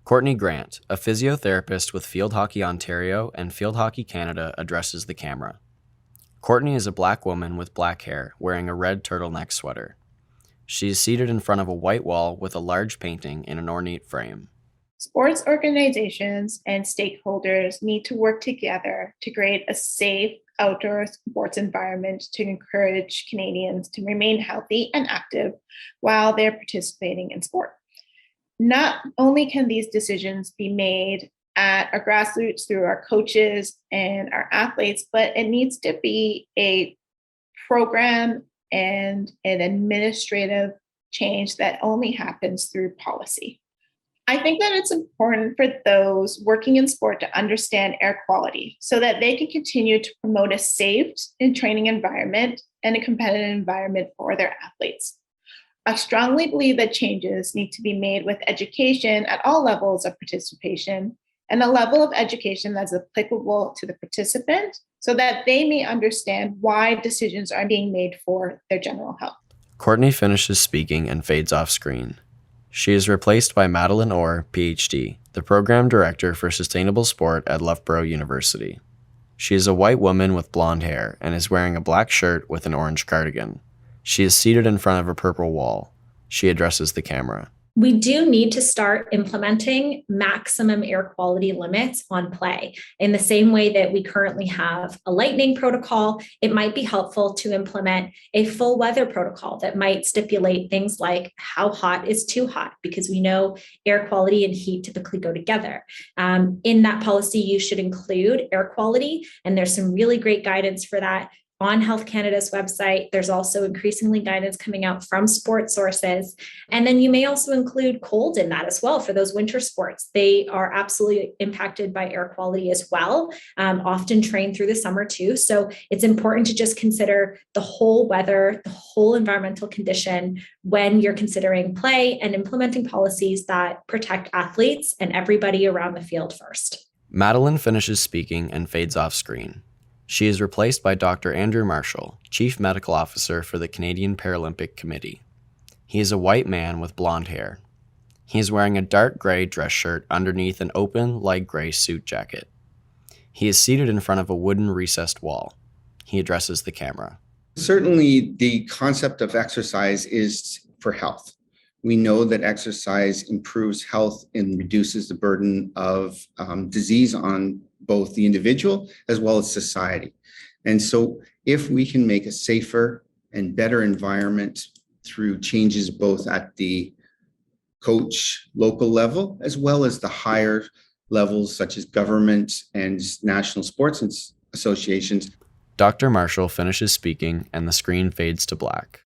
Courtney Grant, a physiotherapist with Field Hockey Ontario and Field Hockey Canada, addresses the camera. Courtney is a black woman with black hair wearing a red turtleneck sweater. She is seated in front of a white wall with a large painting in an ornate frame. Sports organizations and stakeholders need to work together to create a safe outdoor sports environment to encourage Canadians to remain healthy and active while they're participating in sport. Not only can these decisions be made at our grassroots through our coaches and our athletes, but it needs to be a program and an administrative change that only happens through policy. I think that it's important for those working in sport to understand air quality so that they can continue to promote a safe and training environment and a competitive environment for their athletes. I strongly believe that changes need to be made with education at all levels of participation and a level of education that's applicable to the participant so that they may understand why decisions are being made for their general health. Courtney finishes speaking and fades off screen. She is replaced by Madeline Orr, PhD, the Program Director for Sustainable Sport at Loughborough University. She is a white woman with blonde hair and is wearing a black shirt with an orange cardigan. She is seated in front of a purple wall. She addresses the camera. We do need to start implementing maximum air quality limits on play. In the same way that we currently have a lightning protocol, it might be helpful to implement a full weather protocol that might stipulate things like how hot is too hot, because we know air quality and heat typically go together. In that policy, you should include air quality, and there's some really great guidance for that on Health Canada's website. There's also increasingly guidance coming out from sports sources. And then you may also include cold in that as well for those winter sports. They are absolutely impacted by air quality as well, often trained through the summer too. So it's important to just consider the whole weather, the whole environmental condition when you're considering play and implementing policies that protect athletes and everybody around the field first. Madeline finishes speaking and fades off screen. She is replaced by Dr. Andrew Marshall, Chief Medical Officer for the Canadian Paralympic Committee. He is a white man with blonde hair. He is wearing a dark gray dress shirt underneath an open, light gray suit jacket. He is seated in front of a wooden recessed wall. He addresses the camera. Certainly, the concept of exercise is for health. We know that exercise improves health and reduces the burden of disease on both the individual as well as society. And so if we can make a safer and better environment through changes both at the coach local level as well as the higher levels such as government and national sports associations. Dr. Marshall finishes speaking and the screen fades to black.